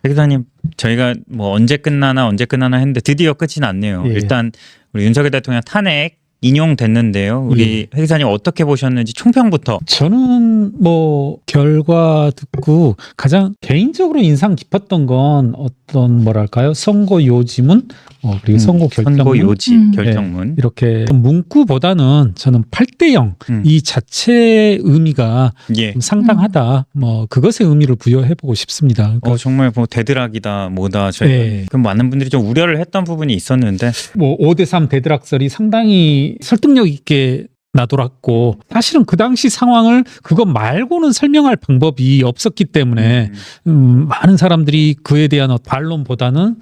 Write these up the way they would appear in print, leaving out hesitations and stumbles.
백 기자님, 저희가 뭐 언제 끝나나 했는데 드디어 끝이 났네요. 예. 일단 우리 윤석열 대통령 탄핵 인용됐는데요. 우리 백 기자님 어떻게 보셨는지 총평부터. 저는 뭐 결과 듣고 가장 개인적으로 인상 깊었던 건 어떤 뭐랄까요 선거 요지문 그리고 선거 결정문 선거 요지 결정문. 네, 이렇게 문구보다는 저는 8대0 이 자체의 의미가 예. 좀 상당하다. 뭐 그것의 의미를 부여해보고 싶습니다. 그러니까 정말 뭐 대드락이다 뭐다. 저희 네. 그럼 많은 분들이 좀 우려를 했던 부분이 있었는데 뭐 5대3 대드락설이 상당히 설득력 있게 나돌았고 사실은 그 당시 상황을 그거 말고는 설명할 방법이 없었기 때문에 많은 사람들이 그에 대한 반론보다는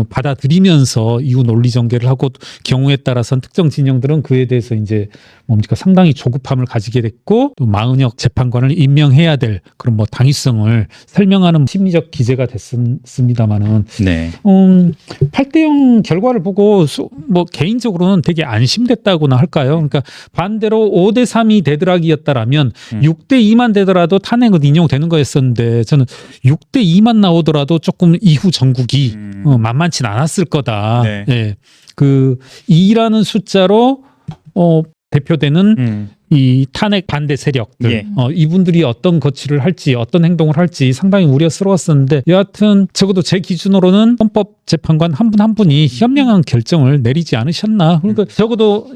받아들이면서 이후 논리 전개를 하고 경우에 따라서는 특정 진영들은 그에 대해서 이제 뭡니까 상당히 조급함을 가지게 됐고 또 마은혁 재판관을 임명해야 될 그런 뭐 당위성을 설명하는 심리적 기제가 됐습니다만은 네. 8대0 결과를 보고 뭐 개인적으로는 되게 안심됐다고나 할까요? 그러니까 반대로 5대3이 되드락이었다라면 6대2만 되더라도 탄핵은 인용되는 거였었는데 저는 6대2만 나오더라도 조금 이후 전국이 만만치 않았을 거다. 네. 예. 그 2라는 숫자로 대표되는 이 탄핵 반대 세력들 예. 이분들이 어떤 거취를 할지 어떤 행동을 할지 상당히 우려스러웠었는데 여하튼 적어도 제 기준으로는 헌법재판관 한 분 한 분이 현명한 결정을 내리지 않으셨나. 그러니까 적어도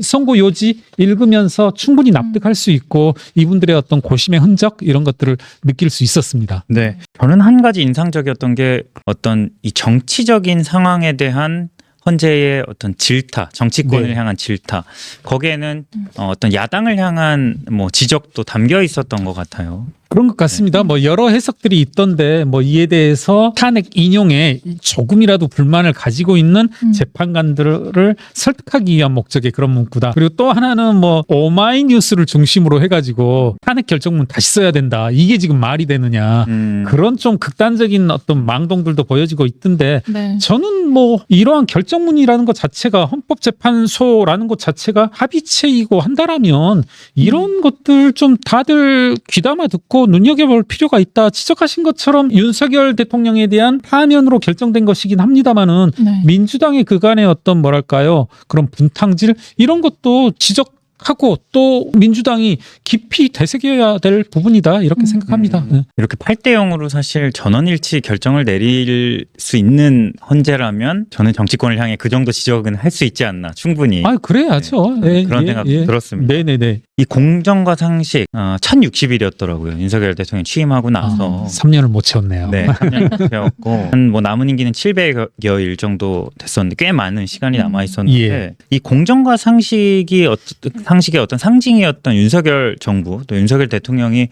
선고 요지 읽으면서 충분히 납득할 수 있고 이분들의 어떤 고심의 흔적 이런 것들을 느낄 수 있었습니다. 네. 저는 한 가지 인상적이었던 게 어떤 이 정치적인 상황에 대한 헌재의 어떤 질타, 정치권을 네. 향한 질타, 거기에는 어떤 야당을 향한 뭐 지적도 담겨 있었던 것 같아요. 그런 것 같습니다. 뭐 여러 해석들이 있던데 뭐 이에 대해서 탄핵 인용에 조금이라도 불만을 가지고 있는 재판관들을 설득하기 위한 목적의 그런 문구다. 그리고 또 하나는 뭐 오마이뉴스를 중심으로 해가지고 탄핵 결정문 다시 써야 된다. 이게 지금 말이 되느냐. 그런 좀 극단적인 어떤 망동들도 보여지고 있던데 네. 저는 뭐 이러한 결정문이라는 것 자체가 헌법재판소라는 것 자체가 합의체이고 한다라면 이런 것들 좀 다들 귀담아 듣고 눈여겨볼 필요가 있다. 지적하신 것처럼 윤석열 대통령에 대한 파면으로 결정된 것이긴 합니다만은 네. 민주당의 그간의 어떤 뭐랄까요 그런 분탕질 이런 것도 지적하고 또 민주당이 깊이 되새겨야 될 부분이다 이렇게 생각합니다. 네. 이렇게 8대0으로 사실 전원일치 결정을 내릴 수 있는 헌재라면 저는 정치권을 향해 그 정도 지적은 할 수 있지 않나 충분히. 아 그래야죠. 네. 그런 생각도 들었습니다. 네네네. 이 공정과 상식 1060일이었더라고요. 윤석열 대통령 취임하고 나서 3년을 못 채웠네요. 네, 3년 채웠고 한 뭐 남은 임기는 700여일 정도 됐었는데 꽤 많은 시간이 남아 있었는데 예. 이 공정과 상식의 어떤 상징이었던 윤석열 정부 또 윤석열 대통령이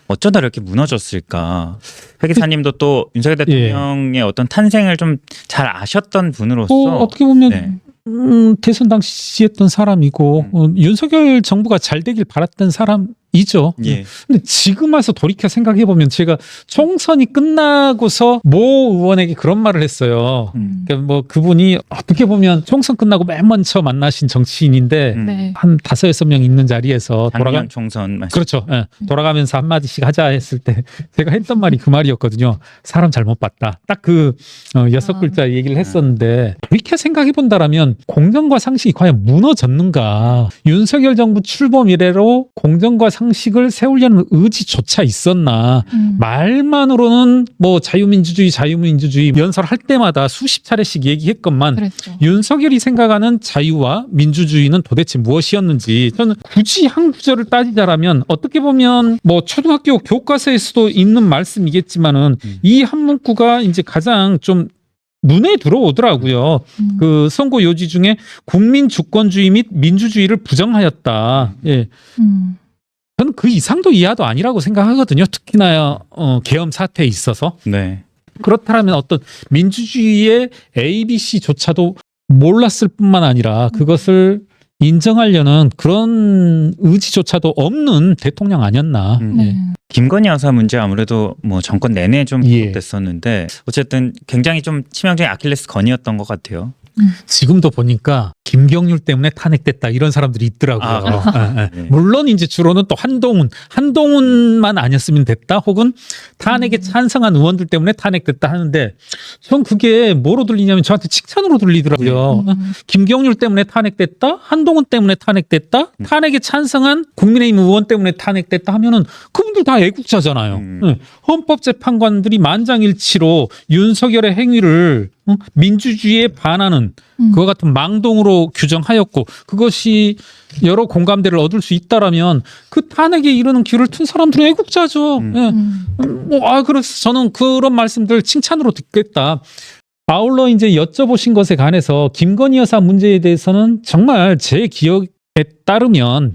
어쩌다 이렇게 무너졌을까? 백 기자님도 또 윤석열 대통령의 어떤 탄생을 좀 잘 아셨던 분으로서 어떻게 보면 네. 대선 당시 했던 사람이고 윤석열 정부가 잘 되길 바랐던 사람이죠. 예. 근데 지금 와서 돌이켜 생각해 보면 제가 총선이 끝나고서 모 의원에게 그런 말을 했어요. 그러니까 뭐 그분이 어떻게 보면 총선 끝나고 맨 먼저 만나신 정치인인데 네. 한 5-6명 있는 자리에서 작년 총선 말씀. 그렇죠. 예. 돌아가면서 한마디씩 하자 했을 때 제가 했던 말이 그 말이었거든요. 사람 잘못 봤다. 딱 그 6글자 얘기를 했었는데 돌이켜 생각해 본다라면 공정과 상식이 과연 무너졌는가? 윤석열 정부 출범 이래로 공정과 상식을 세우려는 의지조차 있었나? 말만으로는 뭐 자유민주주의 연설할 때마다 수십 차례씩 얘기했건만 그랬죠. 윤석열이 생각하는 자유와 민주주의는 도대체 무엇이었는지 저는 굳이 한 구절을 따지자라면 어떻게 보면 뭐 초등학교 교과서에서도 있는 말씀이겠지만은 이 한 문구가 이제 가장 좀 눈에 들어오더라고요. 그 선고 요지 중에 국민 주권주의 및 민주주의를 부정하였다. 예. 저는 그 이상도 이하도 아니라고 생각하거든요. 특히나 계엄 사태에 있어서. 네. 그렇다면 어떤 민주주의의 ABC조차도 몰랐을 뿐만 아니라 그것을 인정하려는 그런 의지조차도 없는 대통령 아니었나. 네. 김건희 여사 문제 아무래도 뭐 정권 내내 좀 계속됐었는데 어쨌든 굉장히 좀 치명적인 아킬레스 건이었던 것 같아요. 지금도 보니까 김경률 때문에 탄핵됐다 이런 사람들이 있더라고요. 네. 물론 이제 주로는 또 한동훈만 아니었으면 됐다 혹은 탄핵에 찬성한 의원들 때문에 탄핵됐다 하는데 전 그게 뭐로 들리냐면 저한테 칭찬으로 들리더라고요. 김경률 때문에 탄핵됐다, 한동훈 때문에 탄핵됐다, 탄핵에 찬성한 국민의힘 의원 때문에 탄핵됐다 하면은 그분들 다 애국자잖아요. 헌법재판관들이 만장일치로 윤석열의 행위를 민주주의에 반하는 그와 같은 망동으로 규정하였고 그것이 여러 공감대를 얻을 수 있다라면 그 탄핵에 이르는 길을 튼 사람들은 애국자죠. 그래서 저는 그런 말씀들 칭찬으로 듣겠다. 아울러 이제 여쭤보신 것에 관해서 김건희 여사 문제에 대해서는 정말 제 기억에 따르면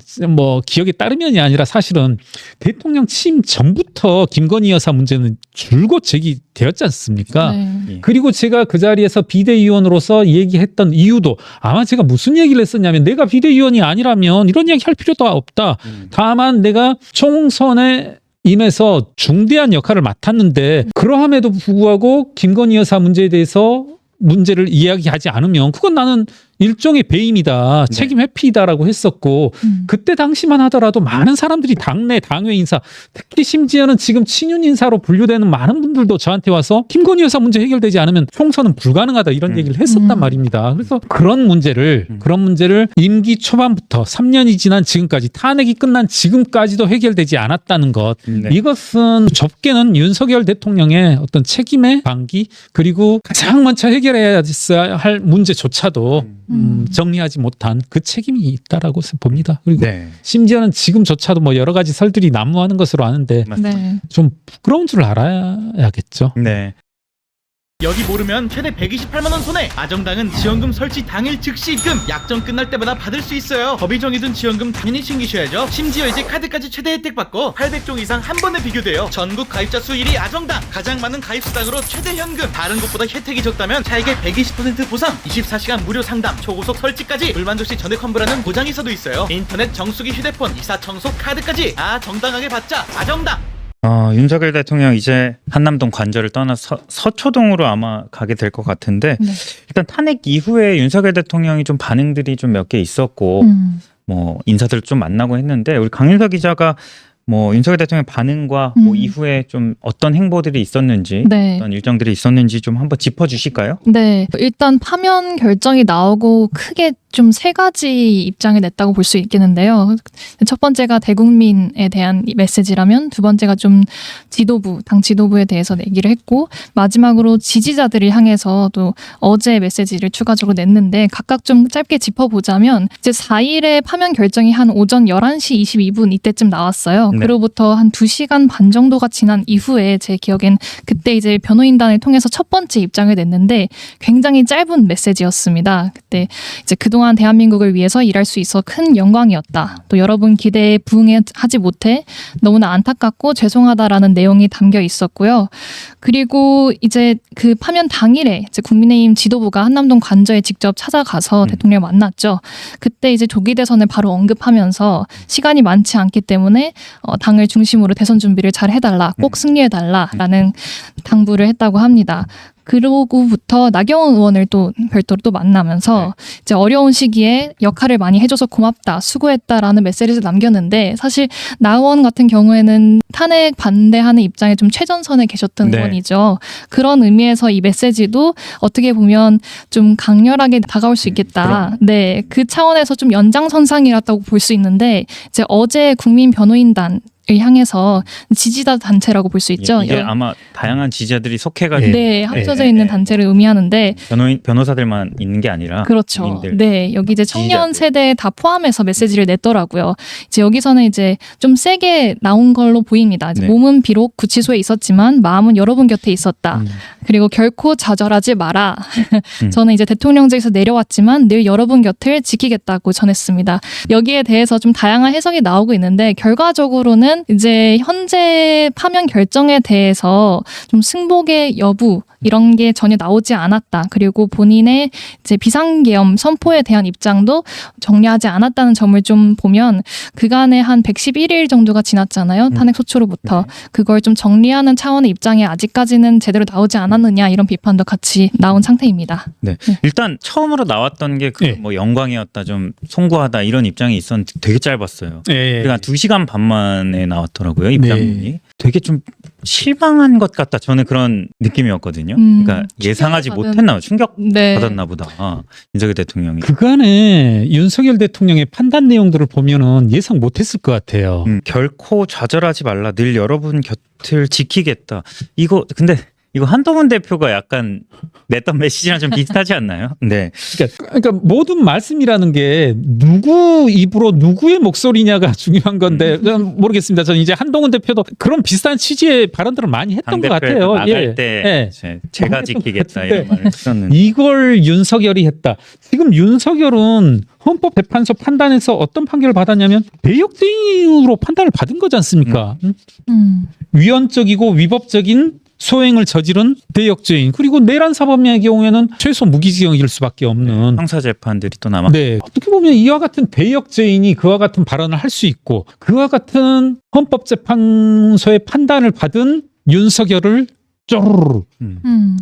기억에 따르면이 아니라 사실은 대통령 취임 전부터 김건희 여사 문제는 줄곧 제기되었지 않습니까? 네. 그리고 제가 그 자리에서 비대위원으로서 얘기했던 이유도 아마 제가 무슨 얘기를 했었냐면 내가 비대위원이 아니라면 이런 이야기 할 필요도 없다. 다만 내가 총선에 임해서 중대한 역할을 맡았는데 그러함에도 불구하고 김건희 여사 문제에 대해서 문제를 이야기하지 않으면 그건 나는 일종의 배임이다, 책임 회피이다라고 했었고 그때 당시만 하더라도 많은 사람들이 당내 당외 인사, 특히 심지어는 지금 친윤 인사로 분류되는 많은 분들도 저한테 와서 김건희 여사 문제 해결되지 않으면 총선은 불가능하다 이런 얘기를 했었단 말입니다. 그래서 그런 문제를 임기 초반부터 3년이 지난 지금까지 탄핵이 끝난 지금까지도 해결되지 않았다는 것, 이것은 좁게는 윤석열 대통령의 어떤 책임의 방기 그리고 가장 먼저 해결해야 할 문제조차도 정리하지 못한 그 책임이 있다라고 봅니다. 그리고 심지어는 지금조차도 여러 가지 설들이 난무하는 것으로 아는데 좀 부끄러운 줄 알아야겠죠. 네. 여기 모르면 최대 128만 원 손해. 아정당은 지원금 설치 당일 즉시 입금. 약정 끝날 때마다 받을 수 있어요. 법이 정해둔 지원금 당연히 챙기셔야죠. 심지어 이제 카드까지 최대 혜택 받고 800종 이상 한 번에 비교돼요. 전국 가입자 수 1위 아정당. 가장 많은 가입 수당으로 최대 현금. 다른 곳보다 혜택이 적다면 차액의 120% 보상. 24시간 무료 상담. 초고속 설치까지. 불만족 시 전액 환불하는 보장이서도 있어요. 인터넷 정수기 휴대폰 이사 청소 카드까지. 정당하게 받자. 아정당. 윤석열 대통령 이제 한남동 관저를 떠나서 서초동으로 아마 가게 될 것 같은데 일단 탄핵 이후에 윤석열 대통령이 좀 반응들이 좀 몇 개 있었고 인사들을 좀 만나고 했는데 우리 강윤서 기자가 윤석열 대통령 반응과 이후에 좀 어떤 행보들이 있었는지 어떤 일정들이 있었는지 좀 한번 짚어주실까요? 네, 일단 파면 결정이 나오고 크게 좀 세 가지 입장을 냈다고 볼 수 있겠는데요. 첫 번째가 대국민에 대한 메시지라면 두 번째가 좀 당 지도부에 대해서 내기를 했고 마지막으로 지지자들을 향해서 또 어제 메시지를 추가적으로 냈는데 각각 좀 짧게 짚어보자면 이제 4일에 파면 결정이 한 오전 11시 22분 이때쯤 나왔어요. 그로부터 한 2시간 반 정도가 지난 이후에 제 기억엔 그때 이제 변호인단을 통해서 첫 번째 입장을 냈는데 굉장히 짧은 메시지였습니다. 그때 이제 그동안 대한민국을 위해서 일할 수 있어 큰 영광이었다. 또 여러분 기대에 부응하지 못해 너무나 안타깝고 죄송하다라는 내용이 담겨 있었고요. 그리고 이제 그 파면 당일에 이제 국민의힘 지도부가 한남동 관저에 직접 찾아가서 대통령을 만났죠. 그때 이제 조기 대선을 바로 언급하면서 시간이 많지 않기 때문에 당을 중심으로 대선 준비를 잘 해달라, 꼭 승리해달라라는 당부를 했다고 합니다. 그러고부터 나경원 의원을 또 별도로 또 만나면서 이제 어려운 시기에 역할을 많이 해줘서 고맙다, 수고했다라는 메시지를 남겼는데 사실 나 의원 같은 경우에는 탄핵 반대하는 입장에 좀 최전선에 계셨던 의원이죠. 그런 의미에서 이 메시지도 어떻게 보면 좀 강렬하게 다가올 수 있겠다. 네, 그 차원에서 좀 연장선상이라고 볼 수 있는데 이제 어제 국민 변호인단 을 향해서 지지자 단체라고 볼 수 있죠. 이게 아마 다양한 지지자들이 속해가지고 합쳐져 있는 단체를 의미하는데 변호사들만 있는 게 아니라 그렇죠. 국민들, 네, 여기 이제 청년 지지자들. 세대 다 포함해서 메시지를 냈더라고요. 이제 여기서는 이제 좀 세게 나온 걸로 보입니다. 이제 몸은 비록 구치소에 있었지만 마음은 여러분 곁에 있었다. 그리고 결코 좌절하지 마라. 저는 이제 대통령직에서 내려왔지만 늘 여러분 곁을 지키겠다고 전했습니다. 여기에 대해서 좀 다양한 해석이 나오고 있는데 결과적으로는 경우에는 이제 현재 파면 결정에 대해서 좀 승복의 여부 이런 게 전혀 나오지 않았다. 그리고 본인의 이제 비상계엄 선포에 대한 입장도 정리하지 않았다는 점을 좀 보면 그간에 한 111일 정도가 지났잖아요. 탄핵 소추로부터. 그걸 좀 정리하는 차원의 입장이 아직까지는 제대로 나오지 않았느냐 이런 비판도 같이 나온 상태입니다. 네. 일단 처음으로 나왔던 게 그 네. 뭐 영광이었다, 좀 송구하다 이런 입장이 있었는데 되게 짧았어요. 예. 그러니까 2시간 반 만에 나왔더라고요, 입장문이. 네. 되게 좀 실망한 것 같다. 저는 그런 느낌이었거든요. 그러니까 예상하지 충격을 못했나, 충격 네. 받았나 보다. 윤석열 대통령이. 그간에 윤석열 대통령의 판단 내용들을 보면은 예상 못했을 것 같아요. 결코 좌절하지 말라. 늘 여러분 곁을 지키겠다. 이거 근데 이거 한동훈 대표가 약간 냈던 메시지랑 좀 비슷하지 않나요? 네. 그러니까 모든 말씀이라는 게 누구 입으로 누구의 목소리냐가 중요한 건데 모르겠습니다. 저는 이제 한동훈 대표도 그런 비슷한 취지의 발언들을 많이 했던 것 같아요. 나갈 때 제가 지키겠다 이런 말을 들었는데. 이걸 윤석열이 했다. 지금 윤석열은 헌법재판소 판단에서 어떤 판결을 받았냐면 배역죄인으로 판단을 받은 거지 않습니까? 위헌적이고 위법적인 소행을 저지른 대역죄인, 그리고 내란 사범의 경우에는 최소 무기징역일 수밖에 없는 형사 재판들이 또 남아. 네, 어떻게 보면 이와 같은 대역죄인이 그와 같은 발언을 할 수 있고 그와 같은 헌법재판소의 판단을 받은 윤석열을 쪼르르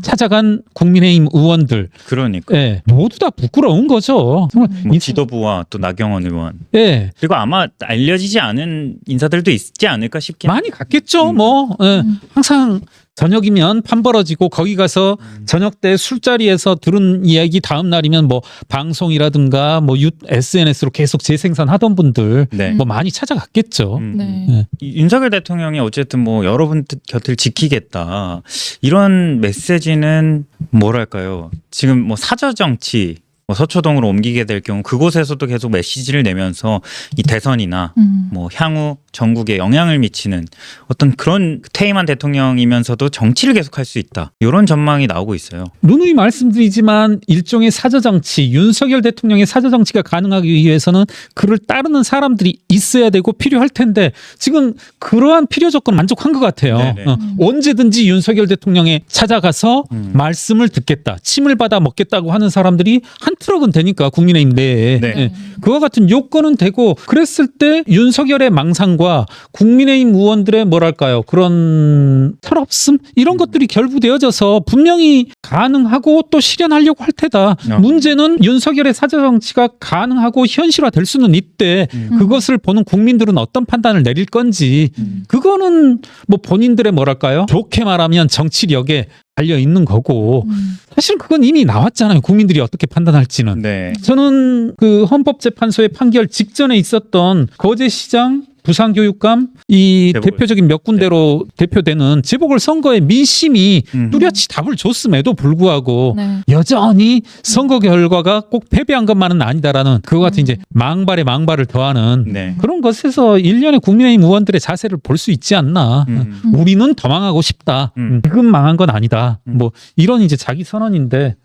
찾아간 국민의힘 의원들, 그러니까. 예, 모두 다 부끄러운 거죠. 정말 뭐 지도부와 또 나경원 의원. 예, 그리고 아마 알려지지 않은 인사들도 있지 않을까 싶긴. 많이 갔겠죠. 뭐 예, 항상 저녁이면 판 벌어지고 거기 가서 저녁 때 술자리에서 들은 이야기 다음 날이면 뭐 방송이라든가 뭐 SNS로 계속 재생산하던 분들 네. 뭐 많이 찾아갔겠죠. 네. 윤석열 대통령이 어쨌든 뭐 여러분 곁을 지키겠다 이런 메시지는 뭐랄까요? 지금 뭐 사저 정치 뭐 서초동으로 옮기게 될 경우 그곳에서도 계속 메시지를 내면서 이 대선이나 뭐 향후 전국에 영향을 미치는 어떤 그런 퇴임한 대통령이면서도 정치를 계속할 수 있다. 이런 전망이 나오고 있어요. 누누이 말씀드리지만 일종의 사저정치, 윤석열 대통령의 사저정치가 가능하기 위해서는 그를 따르는 사람들이 있어야 되고 필요할 텐데 지금 그러한 필요 조건 만족한 것 같아요. 네네. 언제든지 윤석열 대통령에 찾아가서 말씀을 듣겠다, 침을 받아 먹겠다고 하는 사람들이 한 트럭은 되니까 국민의힘 내에. 네. 예. 그와 같은 요건은 되고 그랬을 때 윤석열의 망상과 국민의힘 의원들의 뭐랄까요, 그런 철없음 이런 것들이 결부되어져서 분명히 가능하고 또 실현하려고 할 테다. 문제는 윤석열의 사저정치가 가능하고 현실화될 수는 있대. 그것을 보는 국민들은 어떤 판단을 내릴 건지 그거는 뭐 본인들의 뭐랄까요, 좋게 말하면 정치력에 달려 있는 거고 사실은 그건 이미 나왔잖아요. 국민들이 어떻게 판단할지는. 네. 저는 그 헌법재판소의 판결 직전에 있었던 거제시장, 부산교육감 이 재보궐. 대표적인 몇 군데로 대표되는 재보궐선거의 민심이 뚜렷이 답을 줬음에도 불구하고 네. 여전히 선거 결과가 꼭 패배한 것만은 아니다라는 그와 같은 이제 망발에 망발을 더하는 네. 그런 것에서 일련의 국민의힘 의원들의 자세를 볼 수 있지 않나. 우리는 더 망하고 싶다. 지금 망한 건 아니다. 뭐 이런 이제 자기 선언인데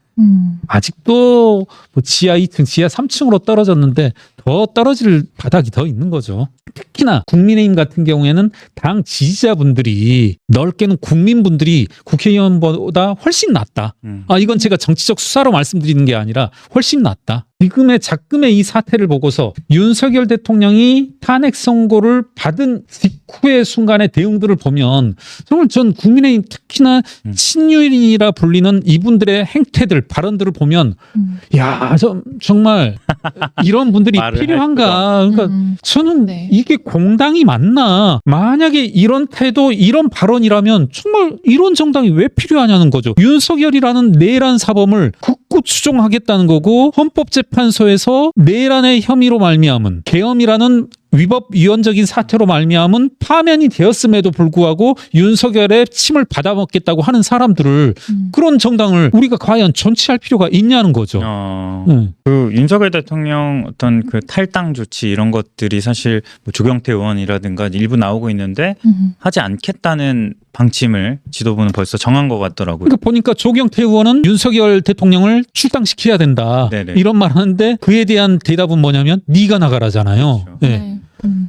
아직도 뭐 지하 2층, 지하 3층으로 떨어졌는데 더 떨어질 바닥이 더 있는 거죠. 특히나 국민의힘 같은 경우에는 당 지지자분들이 넓게는 국민분들이 국회의원보다 훨씬 낫다. 이건 제가 정치적 수사로 말씀드리는 게 아니라 훨씬 낫다. 지금의 작금의 이 사태를 보고서 윤석열 대통령이 탄핵 선고를 받은 직후의 순간의 대응들을 보면 정말 전 국민의힘 특히나 친윤이라 불리는 이분들의 행태들, 발언들을 보면 야, 정말 이런 분들이 말을 필요한가. 그러니까 저는 네. 이게 공당이 맞나. 만약에 이런 태도, 이런 발언이라면 정말 이런 정당이 왜 필요하냐는 거죠. 윤석열이라는 내란 사범을 굳고 추종하겠다는 거고 헌법재판소에서 내란의 혐의로 말미암은 계엄이라는 위법 위헌적인 사태로 말미암은 파면이 되었음에도 불구하고 윤석열의 침을 받아먹겠다고 하는 사람들을 그런 정당을 우리가 과연 존치할 필요가 있냐는 거죠. 그 윤석열 대통령 어떤 그 탈당 조치 이런 것들이 사실 뭐 조경태 의원이라든가 일부 나오고 있는데 하지 않겠다는 방침을 지도부는 벌써 정한 것 같더라고요. 그러니까 보니까 조경태 의원은 윤석열 대통령을 출당시켜야 된다. 네네. 이런 말 하는데 그에 대한 대답은 뭐냐면 네가 나가라잖아요. 그렇죠. 네. 네.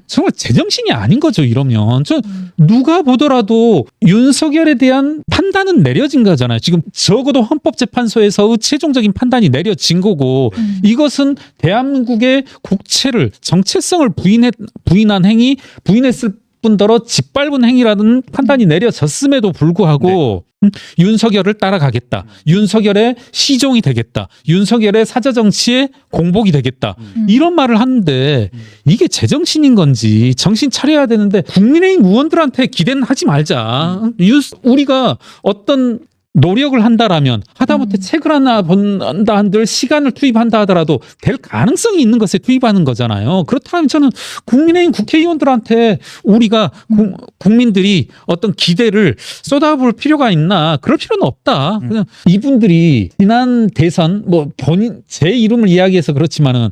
정말 제정신이 아닌 거죠. 이러면 저 누가 보더라도 윤석열에 대한 판단은 내려진 거잖아요. 지금 적어도 헌법재판소에서의 최종적인 판단이 내려진 거고 이것은 대한민국의 국채를 정체성을 부인한 행위, 부인했을 뿐더러 짓밟은 행위라는 판단이 내려졌음에도 불구하고 윤석열을 따라가겠다. 윤석열의 시종이 되겠다. 윤석열의 사저정치의 공복이 되겠다. 이런 말을 하는데 이게 제정신인 건지 정신 차려야 되는데 국민의힘 의원들한테 기대는 하지 말자. 우리가 어떤 노력을 한다라면 하다못해 책을 하나 본다 한들 시간을 투입한다 하더라도 될 가능성이 있는 것에 투입하는 거잖아요. 그렇다면 저는 국민의힘 국회의원들한테 우리가 국민들이 어떤 기대를 쏟아부을 필요가 있나 그럴 필요는 없다. 그냥 이분들이 지난 대선 뭐 본인 제 이름을 이야기해서 그렇지만은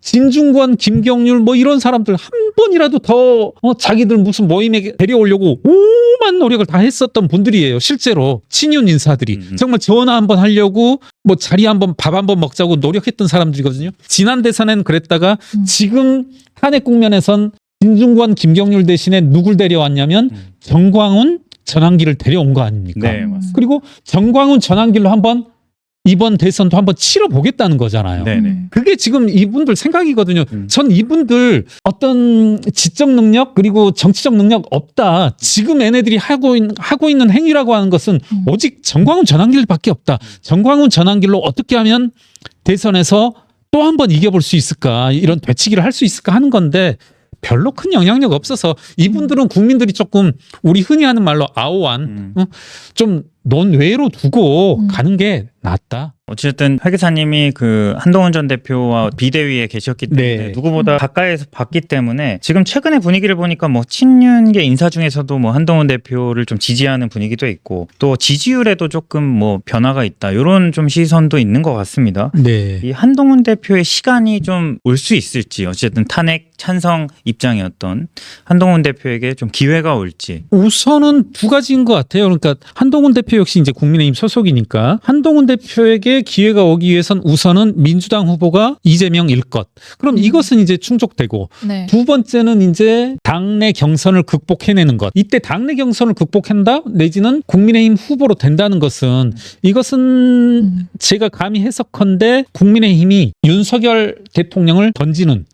진중권, 김경률 뭐 이런 사람들 한 번이라도 더 자기들 무슨 모임에 데려오려고 오만 노력을 다 했었던 분들이에요. 실제로 친윤 인사들이 정말 전화 한번 하려고 뭐 자리 한번 밥 한번 먹자고 노력했던 사람들이거든요. 지난 대선에는 그랬다가 지금 탄핵 국면에선 진중권, 김경률 대신에 누굴 데려왔냐면 정광훈, 전환기를 데려온 거 아닙니까? 네, 맞습니다. 그리고 정광훈, 전환기로 한번 이번 대선도 한번 치러보겠다는 거잖아요. 네네. 그게 지금 이분들 생각이거든요. 전 이분들 어떤 지적 능력 그리고 정치적 능력 없다. 지금 얘네들이 하고 있는 행위라고 하는 것은 오직 정광훈 전환길밖에 없다. 정광훈 전환길로 어떻게 하면 대선에서 또 한 번 이겨볼 수 있을까. 이런 되치기를 할 수 있을까 하는 건데 별로 큰 영향력 없어서 이분들은 국민들이 조금 우리 흔히 하는 말로 아오한 좀 논외로 두고 가는 게 낫다. 어쨌든 회계사님이 그 한동훈 전 대표와 비대위에 계셨기 때문에 네. 누구보다 가까이에서 봤기 때문에 지금 최근의 분위기를 보니까 뭐 친윤계 인사 중에서도 뭐 한동훈 대표를 좀 지지하는 분위기도 있고 또 지지율에도 조금 뭐 변화가 있다 이런 좀 시선도 있는 것 같습니다. 네. 이 한동훈 대표의 시간이 좀 올 수 있을지 어쨌든 탄핵 찬성 입장이었던 한동훈 대표에게 좀 기회가 올지. 우선은 두 가지인 것 같아요. 그러니까 한동훈 대표 역시 이제 국민의힘 소속이니까 한동훈 대표에게 기회가 오기 위해선 우선은 민주당 후보가 이재명일 것. 그럼 이것은 이제 충족되고 네. 두 번째는 이제 당내 경선을 극복해내는 것. 이때 당내 경선을 극복한다 내지는 국민의힘 후보로 된다는 것은 이것은 제가 감히 해석컨대 국민의힘이 윤석열 대통령을 던지는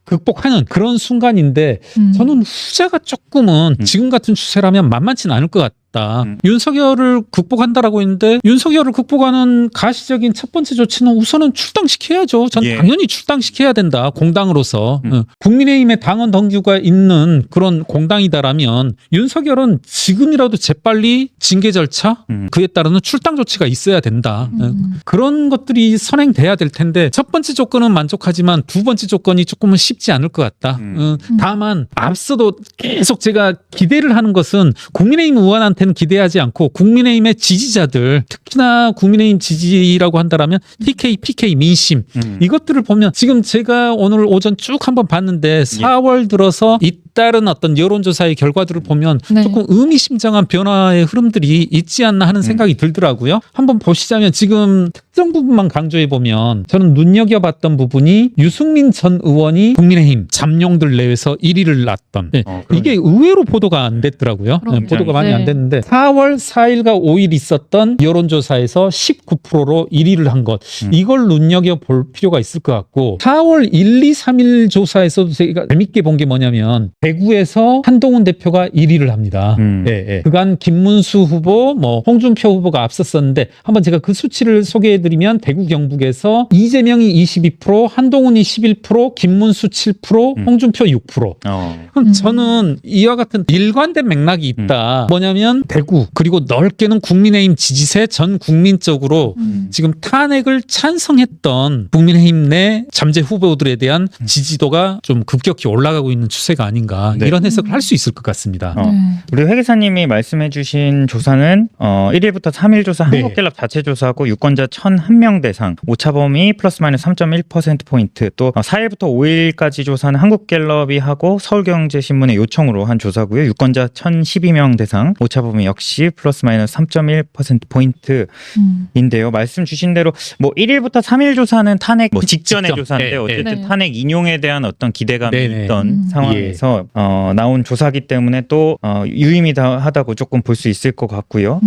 극복하는 그런 순간인데 저는 후자가 조금은 지금 같은 추세라면 만만치는 않을 것 같다. 윤석열을 극복한다라고 했는데 윤석열을 극복하는 가시적인 첫 번째 조치는 우선은 출당시켜야죠. 전 예. 당연히 출당시켜야 된다. 공당으로서. 국민의힘의 당원 덩규가 있는 그런 공당이다라면 윤석열은 지금이라도 재빨리 징계 절차 그에 따르는 출당 조치가 있어야 된다. 그런 것들이 선행돼야 될 텐데 첫 번째 조건은 만족하지만 두 번째 조건이 조금은 쉽지 않을 것 같다. 다만 앞서도 계속 제가 기대를 하는 것은 국민의힘 의원한테는 기대하지 않고 국민의힘의 지지자들 특히나 국민의힘 지지라고 한다라면 TK, PK, 민심 이것들을 보면 지금 제가 오늘 오전 쭉 한번 봤는데 4월 들어서 잇따른 어떤 여론조사의 결과들을 보면 네. 조금 의미심장한 변화의 흐름들이 있지 않나 하는 생각이 들더라고요. 한번 보시자면 지금 특정 부분만 강조해 보면 저는 눈여겨봤던 부분이 유승민 전 의원이 국민의힘 잠룡들 내외에서 1위를 놨던 이게 의외로 보도가 안 됐더라고요. 그러게요. 보도가 많이 네. 안 됐는데 4월 4일과 5일 있었던 여론조사에서 19%로 1위를 한 것 이걸 눈여겨볼 필요가 있을 것 같고 4월 1, 2, 3일 조사에서도 제가 재밌게 본 게 뭐냐면 대구에서 한동훈 대표가 1위를 합니다. 그간 김문수 후보, 뭐 홍준표 후보가 앞섰었는데 한번 제가 그 수치를 소개해드리면 대구 경북에서 이재명이 22%, 한동훈이 11%, 김문수 7%, 홍준표 6%. 그럼 저는 이와 같은 일관된 맥락이 있다. 뭐냐면 대구 그리고 넓게는 국민의힘 지지세 전 국민적으로 지금 탄핵을 찬성했던 국민의힘 내 잠재 후보들에 대한 지지도가 좀 급격히 올라가고 있는 추세가 아닌가. 아닌가 네. 이런 해석을 할 수 있을 것 같습니다. 어. 우리 회계사님이 말씀해주신 조사는 1일부터 3일 조사 네. 한국갤럽 자체 조사고 유권자 1,001명 대상 오차 범위 플러스 마이너스 3.1%포인트 또 4일부터 5일까지 조사는 한국갤럽이 하고 서울경제신문의 요청으로 한 조사고요. 유권자 1,012명 대상 오차 범위 역시 플러스 마이너스 3.1%포인트인데요. 말씀 주신 대로 뭐 1일부터 3일 조사는 탄핵 뭐 직전의 직전. 조사인데 네, 어쨌든 네. 탄핵 인용에 대한 어떤 기대감이 네. 있던 상황에서 나온 조사기 때문에 또 유의미하다고 조금 볼 수 있을 것 같고요.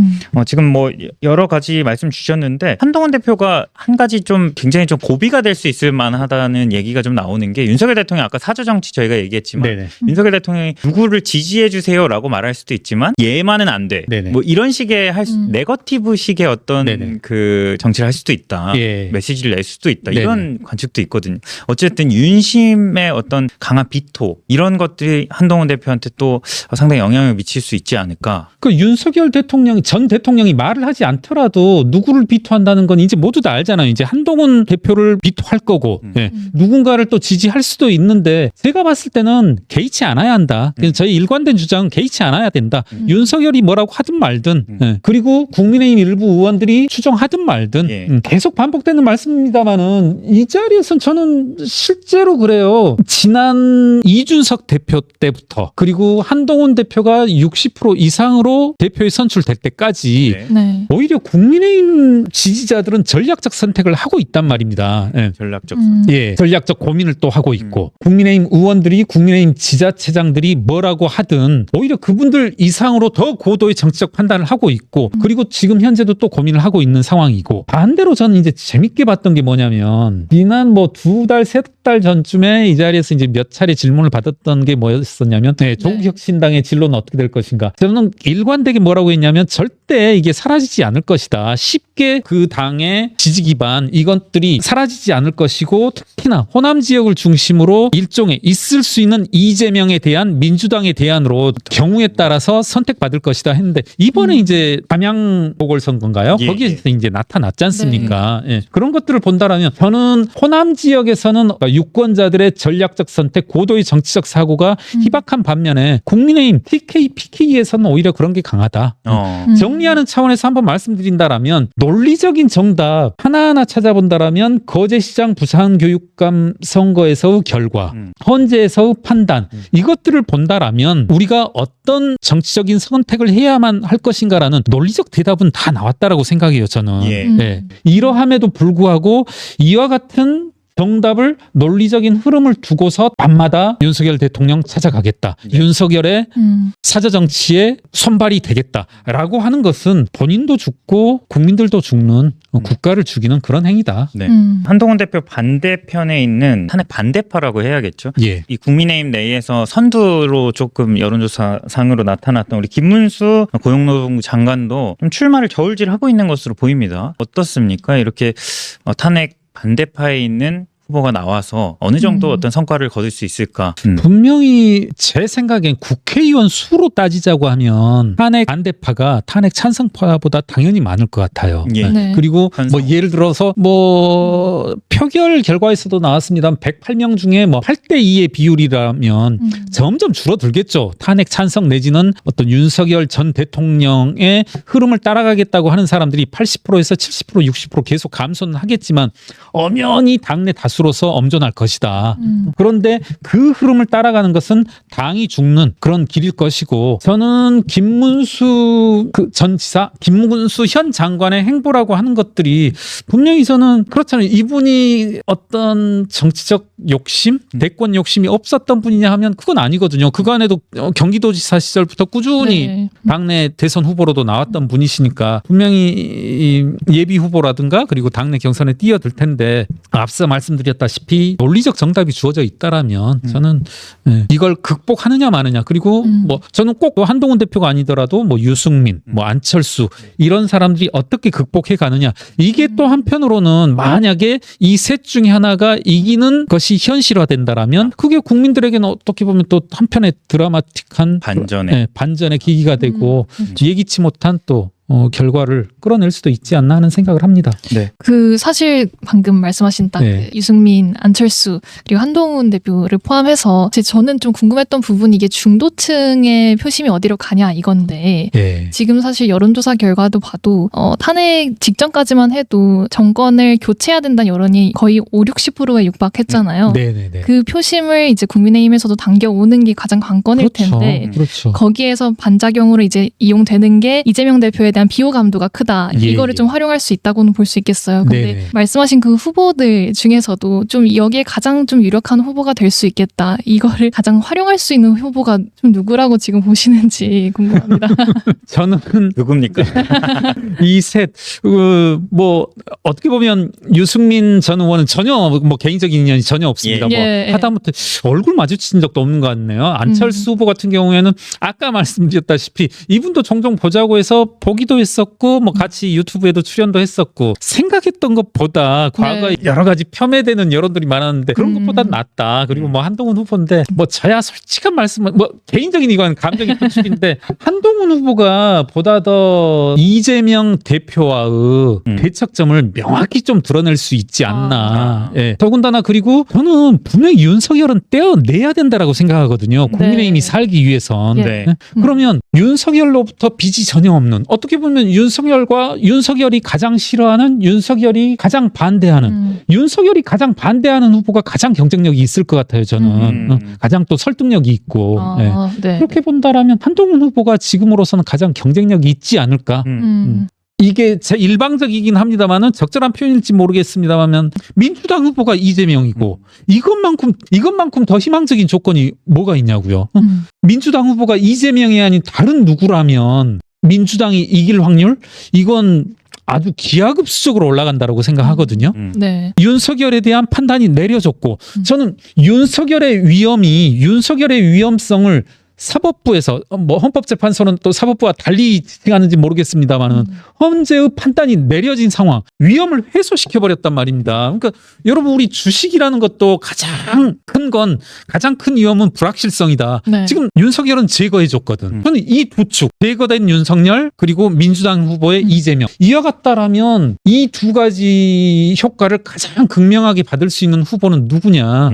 지금 뭐 여러 가지 말씀 주셨는데 한동훈 대표가 한 가지 좀 굉장히 좀 고비가 될 수 있을 만하다는 얘기가 좀 나오는 게 윤석열 대통령 아까 사저정치 저희가 얘기했지만 네네. 윤석열 대통령이 누구를 지지해 주세요라고 말할 수도 있지만 얘만은 안 돼. 네네. 뭐 이런 식의 네거티브식의 어떤 네네. 그 정치를 할 수도 있다. 예. 메시지를 낼 수도 있다. 네네. 이런 관측도 있거든요. 어쨌든 윤심의 어떤 강한 비토 이런 것들이 한동훈 대표한테 또 상당히 영향을 미칠 수 있지 않을까. 그 윤석열 전 대통령이 말을 하지 않더라도 누구를 비토한다는 건 이제 모두 다 알잖아요. 이제 한동훈 대표를 비토할 거고 예. 누군가를 또 지지할 수도 있는데 제가 봤을 때는 개의치 않아야 한다. 그래서 저희 일관된 주장은 개의치 않아야 된다. 윤석열이 뭐라고 하든 말든 예. 그리고 국민의힘 일부 의원들이 추정하든 말든 예. 계속 반복되는 말씀입니다만은 이 자리에서는 저는 실제로 그래요. 지난 이준석 대표 때부터 그리고 한동훈 대표가 60% 이상으로 대표에 선출될 때까지 네. 네. 오히려 국민의힘 지지자들은 전략적 선택을 하고 있단 말입니다. 예. 전략적 예, 전략적 고민을 또 하고 있고 국민의힘 의원들이 국민의힘 지자체장들이 뭐라고 하든 오히려 그분들 이상으로 더 고도의 정치적 판단을 하고 있고 그리고 지금 현재도 또 고민을 하고 있는 상황이고 반대로 저는 이제 재밌게 봤던 게 뭐냐면 지난 뭐 2달, 3달 전쯤에 이 자리에서 이제 몇 차례 질문을 받았던 게 뭐였었냐면 조국 혁신당의 진로는 어떻게 될 것인가. 저는 일관되게 뭐라고 했냐면 절대 이게 사라지지 않을 것이다. 쉽게 그 당의 지지 기반 이것들이 사라지지 않을 것이고 특히나 호남 지역을 중심으로 일종의 있을 수 있는 이재명에 대한 민주당의 대안으로 경우에 따라서 선택받을 것이다 했는데 이번에 이제 담양 보궐선거인가요? 예, 거기에서 이제 나타났지 않습니까? 예. 그런 것들을 본다라면 저는 호남 지역에서는 유권자들의 전략적 선택, 고도의 정치적 사고가 희박한 반면에 국민의힘 TK, PK에서는 오히려 그런 게 강하다. 정리하는 차원에서 한번 말씀드린다라면 논리적인 정답 하나하나 찾아본다라면 거제시장 부산교육감 선거에서의 결과, 헌재에서의 판단 이것들을 본다라면 우리가 어떤 정치적인 선택을 해야만 할 것인가라는 논리적 대답은 다 나왔다라고 생각해요. 저는. 예. 네. 이러함에도 불구하고 이와 같은 정답을 논리적인 흐름을 두고서 밤마다 윤석열 대통령 찾아가겠다. 윤석열의 사저정치에 손발이 되겠다라고 하는 것은 본인도 죽고 국민들도 죽는 국가를 죽이는 그런 행위다. 네. 한동훈 대표 반대편에 있는 탄핵 반대파라고 해야겠죠. 예. 이 국민의힘 내에서 선두로 조금 여론조사상으로 나타났던 우리 김문수 고용노동부 장관도 좀 출마를 저울질하고 있는 것으로 보입니다. 어떻습니까? 이렇게 탄핵 반대파에 있는 후보가 나와서 어느 정도 어떤 성과를 거둘 수 있을까? 분명히 제 생각엔 국회의원 수로 따지자고 하면 탄핵 반대파가 탄핵 찬성파보다 당연히 많을 것 같아요. 예. 네. 그리고 찬성. 뭐 예를 들어서 뭐 표결 결과에서도 나왔습니다. 108명 중에 뭐 8대2의 비율이라면 점점 줄어들겠죠. 탄핵 찬성 내지는 어떤 윤석열 전 대통령의 흐름을 따라가겠다고 하는 사람들이 80%에서 70%, 60% 계속 감소는 하겠지만 엄연히 당내 다수로서 엄존할 것이다. 그런데 그 흐름을 따라가는 것은 당이 죽는 그런 길일 것이고 저는 김문수 전 지사, 김문수 현 장관의 행보라고 하는 것들이 분명히 저는 그렇잖아요. 이분이 어떤 정치적 욕심, 대권 욕심이 없었던 분이냐 하면 그건 아니거든요. 그간에도 경기도지사 시절부터 꾸준히 당내 대선 후보로도 나왔던 분이시니까 분명히 예비 후보라든가 그리고 당내 경선에 뛰어들 텐데 앞서 말씀드렸다시피 논리적 정답이 주어져 있다라면 저는 이걸 극복하느냐 마느냐 그리고 뭐 저는 꼭 한동훈 대표가 아니더라도 뭐 유승민, 뭐 안철수 이런 사람들이 어떻게 극복해 가느냐 이게 또 한편으로는 만약에 이 셋 중에 하나가 이기는 것이 현실화된다라면 그게 국민들에게는 어떻게 보면 또 한편의 드라마틱한 반전의 계기가 되고 예기치 못한 또 결과를 끌어낼 수도 있지 않나 하는 생각을 합니다. 네. 그 사실 방금 말씀하신 딱 네. 그 유승민, 안철수 그리고 한동훈 대표를 포함해서 저는 좀 궁금했던 부분이 이게 중도층의 표심이 어디로 가냐 이건데 예. 지금 사실 여론조사 결과도 봐도 탄핵 직전까지만 해도 정권을 교체해야 된다는 여론이 거의 50~60%에 육박했잖아요. 네네네. 그 표심을 이제 국민의힘에서도 당겨오는 게 가장 관건일 그렇죠. 텐데 그렇죠. 거기에서 반작용으로 이제 이용되는 게 이재명 대표에 대한 비호감도가 크다. 예, 이거를 예. 좀 활용할 수 있다고는 볼 수 있겠어요. 근데 네네. 말씀하신 그 후보들 중에서도 좀 여기에 가장 좀 유력한 후보가 될 수 있겠다. 이거를 가장 활용할 수 있는 후보가 좀 누구라고 지금 보시는지 궁금합니다. 저는 누굽니까? 이 셋, 어떻게 보면 유승민 전 의원은 전혀 개인적인 인연이 전혀 없습니다. 예. 하다못해 얼굴 마주친 적도 없는 것 같네요. 안철수 후보 같은 경우에는 아까 말씀드렸다시피 이분도 종종 보자고 해서 보기도 했었고, 같이 유튜브에도 출연도 했었고, 생각했던 것보다 과거에 여러 가지 겸해되는 여론들이 많았는데 그런 것보다 낫다. 그리고 한동훈 후보인데, 저야 솔직한 말씀은, 개인적인 이건 감정의 표출인데, 한동훈 후보가 보다 더 이재명 대표와의 대척점을 명확히 좀 드러낼 수 있지 않나. 예. 더군다나 그리고 저는 분명히 윤석열은 떼어내야 된다라고 생각하거든요. 국민의힘이 살기 위해선. 예. 네. 그러면 윤석열로부터 빚이 전혀 없는, 어떻게 보면 윤석열이 가장 싫어하는, 윤석열이 가장 반대하는, 윤석열이 가장 반대하는 후보가 가장 경쟁력이 있을 것 같아요. 저는 가장 또 설득력이 있고. 예. 네. 그렇게 본다라면 한동훈 후보가 지금으로서는 가장 경쟁력이 있지 않을까. 이게 제 일방적이긴 합니다만은 적절한 표현일지 모르겠습니다만 민주당 후보가 이재명이고 이것만큼 더 희망적인 조건이 뭐가 있냐고요. 민주당 후보가 이재명이 아닌 다른 누구라면 민주당이 이길 확률 이건 아주 기하급수적으로 올라간다라고 생각하거든요. 네. 윤석열에 대한 판단이 내려졌고 저는 윤석열의 위험성을 사법부에서 헌법재판소는 또 사법부와 달리 지칭하는지 모르겠습니다만은 헌재의 판단이 내려진 상황, 위험을 해소시켜 버렸단 말입니다. 그러니까 여러분 우리 주식이라는 것도 가장 큰 위험은 불확실성이다. 네. 지금 윤석열은 제거해 줬거든. 저는 이 두 축, 제거된 윤석열 그리고 민주당 후보의 이재명, 이와 같다라면 이 두 가지 효과를 가장 극명하게 받을 수 있는 후보는 누구냐?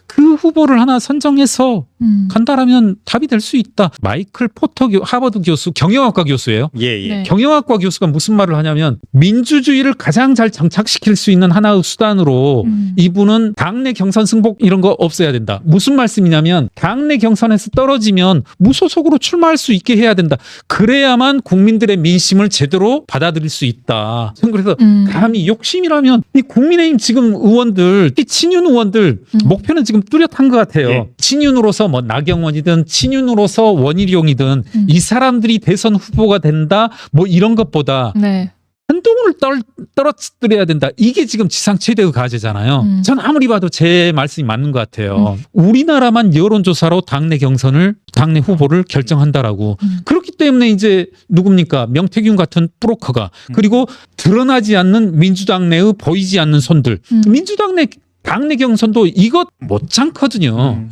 그 후보를 하나 선정해서 간다라면 답이 될 수 있다. 마이클 포터 하버드 교수, 경영학과 교수예요. 예. 네. 경영학과 교수가 무슨 말을 하냐면 민주주의를 가장 잘 정착시킬 수 있는 하나의 수단으로 이분은 당내 경선 승복 이런 거 없애야 된다. 무슨 말씀이냐면 당내 경선에서 떨어지면 무소속으로 출마할 수 있게 해야 된다. 그래야만 국민들의 민심을 제대로 받아들일 수 있다. 저는 그래서 감히 욕심이라면 이 국민의힘 지금 의원들, 이 친윤 의원들 목표는 지금 뚜렷한 것 같아요. 예. 친윤으로서 나경원이든 친윤으로서 원희룡이든 이 사람들이 대선 후보가 된다 이런 것보다 네. 한동훈을 떨어뜨려야 된다. 이게 지금 지상 최대의 과제잖아요. 전 아무리 봐도 제 말씀이 맞는 것 같아요. 우리나라만 여론조사로 당내 후보를 결정한다라고. 그렇기 때문에 이제 누굽니까? 명태균 같은 브로커가 그리고 드러나지 않는 민주당 내의 보이지 않는 손들. 민주당 내 당내 경선도 이것 못잖거든요.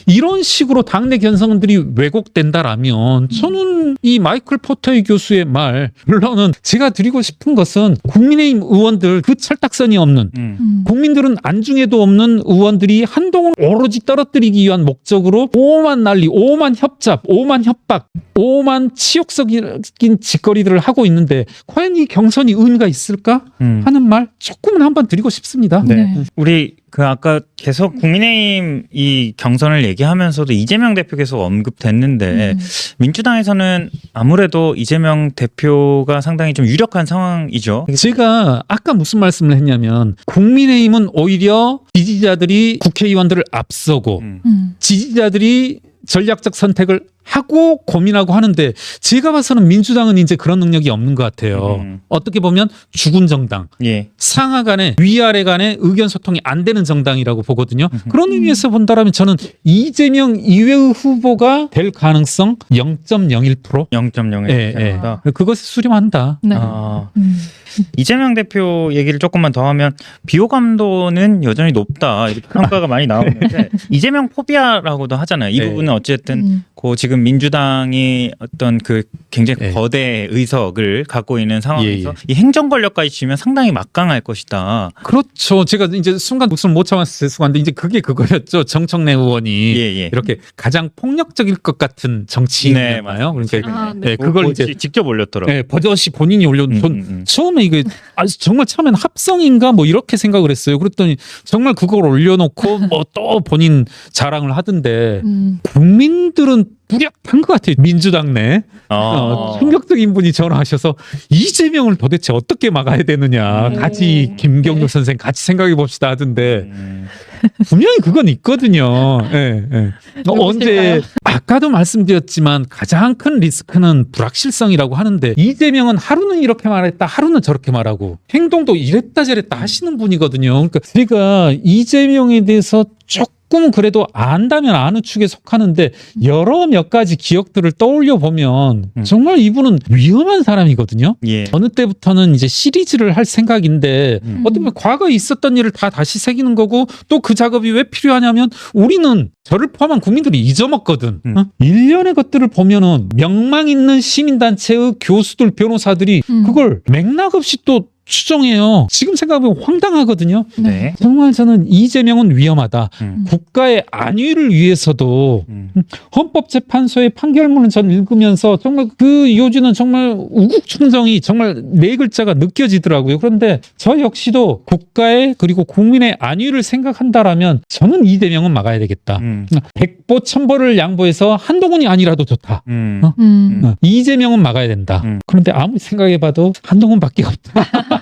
이런 식으로 당내 경선들이 왜곡된다라면 저는 이 마이클 포터의 교수의 말, 물론은 제가 드리고 싶은 것은 국민의힘 의원들 그 철딱선이 없는 국민들은 안중에도 없는 의원들이 한동훈 오로지 떨어뜨리기 위한 목적으로 오만 난리, 오만 협잡, 오만 협박, 오만 치욕적인 짓거리들을 하고 있는데 과연 이 경선이 의미가 있을까 하는 말 조금은 한번 드리고 싶습니다. 네. 우리 아까 계속 국민의힘 이 경선을 얘기하면서도 이재명 대표 계속 언급됐는데 민주당에서는 아무래도 이재명 대표가 상당히 좀 유력한 상황이죠. 제가 아까 무슨 말씀을 했냐면 국민의힘은 오히려 지지자들이 국회의원들을 앞서고 지지자들이 전략적 선택을 하고 고민하고 하는데 제가 봐서는 민주당은 이제 그런 능력이 없는 것 같아요. 어떻게 보면 죽은 정당, 예. 상하 간에 위아래 간에 의견 소통이 안 되는 정당이라고 보거든요. 그런 의미에서 본다면 저는 이재명 이외의 후보가 될 가능성 0.01%? 0.01%. 그것에 수렴한다. 네. 이재명 대표 얘기를 조금만 더 하면 비호감도는 여전히 높다 이렇게 평가가 많이 나오는데 이재명 포비아라고도 하잖아요. 이 네. 부분은 어쨌든 그 지금 민주당이 어떤 그 굉장히 네. 거대 의석을 갖고 있는 상황에서 예. 이 행정 권력까지 쥐면 상당히 막강할 것이다. 그렇죠. 제가 이제 순간 목숨을 못 참았을 수가 있는데 이제 그게 그거였죠. 정청래 의원이 예. 이렇게 가장 폭력적일 것 같은 네, 정치인이잖아요. 그러니까 아, 네, 그걸 이제 직접 올렸더라고요. 네, 버젓이 본인이 올려놓은 전 처음에 이게 정말 처음엔 합성인가 뭐 이렇게 생각을 했어요. 그랬더니 정말 그걸 올려놓고 뭐 또 본인 자랑을 하던데 국민들은 뿌렷한 것 같아요. 민주당 내 충격적인 분이 전화하셔서 이재명을 도대체 어떻게 막아야 되느냐 같이 김경률 선생 같이 생각해 봅시다 하던데 분명히 그건 있거든요. 예, 예. 언제 아까도 말씀드렸지만 가장 큰 리스크는 불확실성이라고 하는데 이재명은 하루는 이렇게 말했다 하루는 저렇게 말하고 행동도 이랬다 저랬다 하시는 분이거든요. 그러니까 제가 이재명에 대해서 조금 그래도 안다면 아는 축에 속하는데 여러 몇 가지 기억들을 떠올려 보면 정말 이분은 위험한 사람이거든요. 예. 어느 때부터는 이제 시리즈를 할 생각인데 어떻게 보면 과거에 있었던 일을 다 다시 새기는 거고 또 그 작업이 왜 필요하냐면 우리는 저를 포함한 국민들이 잊어먹거든. 1년의 것들을 보면은 명망 있는 시민단체의 교수들, 변호사들이 그걸 맥락 없이 또 추정해요. 지금 생각하면 황당하거든요. 네. 정말 저는 이재명은 위험하다. 국가의 안위를 위해서도 헌법재판소의 판결문을 전 읽으면서 정말 그 요지는 정말 우국충정이 정말 네 글자가 느껴지더라고요. 그런데 저 역시도 국가의 그리고 국민의 안위를 생각한다라면 저는 이재명은 막아야 되겠다. 백보천보를 양보해서 한동훈이 아니라도 좋다. 이재명은 막아야 된다. 그런데 아무리 생각해봐도 한동훈밖에 없다.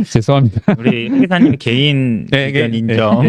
죄송합니다. 우리 회계사님 개인 의견 인정.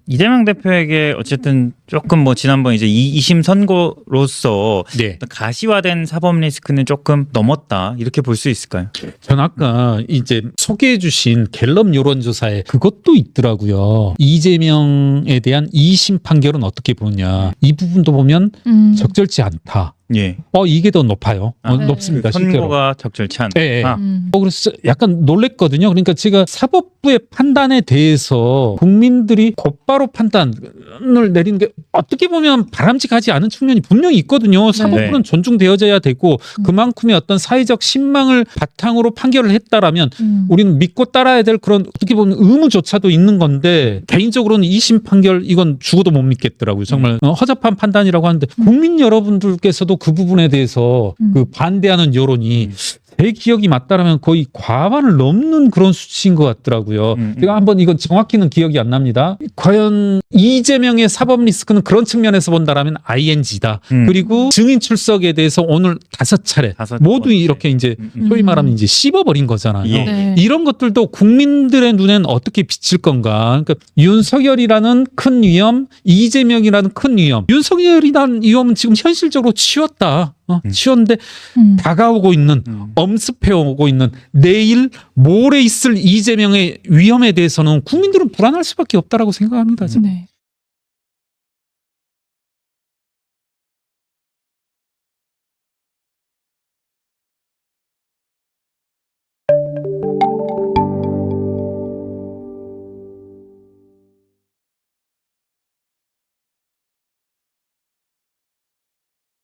이재명 대표에게 어쨌든 조금 뭐 지난번 이제 2심 선고로서 가시화된 사법 리스크는 조금 넘었다 이렇게 볼 수 있을까요? 전 아까 이제 소개해주신 갤럽 여론조사에 그것도 있더라고요. 이재명에 대한 2심 판결은 어떻게 보느냐 이 부분도 보면 적절치 않다. 예. 이게 더 높아요. 높습니다. 선고가 적절치 않다. 네. 그래서 약간 놀랬거든요. 그러니까 제가 사법부의 판단에 대해서 국민들이 곧바로 판단을 내리는 게 어떻게 보면 바람직하지 않은 측면이 분명히 있거든요. 사법부는 존중되어져야 되고 그만큼의 어떤 사회적 신망을 바탕으로 판결을 했다라면 우리는 믿고 따라야 될 그런 어떻게 보면 의무조차도 있는 건데 개인적으로는 2심 판결 이건 죽어도 못 믿겠더라고요. 정말 허접한 판단이라고 하는데 국민 여러분들께서도 그 부분에 대해서 그 반대하는 여론이 제 기억이 맞다라면 거의 과반을 넘는 그런 수치인 것 같더라고요. 제가 한번 이건 정확히는 기억이 안 납니다. 과연 이재명의 사법 리스크는 그런 측면에서 본다라면 ING다. 그리고 증인 출석에 대해서 오늘 5차례 모두 이렇게 이제 소위 말하면 이제 씹어버린 거잖아요. 네. 이런 것들도 국민들의 눈엔 어떻게 비칠 건가. 그러니까 윤석열이라는 큰 위험, 이재명이라는 큰 위험. 윤석열이라는 위험은 지금 현실적으로 치웠다. 치웠는데 다가오고 있는 엄습해오고 있는 내일 모레 있을 이재명의 위험에 대해서는 국민들은 불안할 수밖에 없다라고 생각합니다. 네.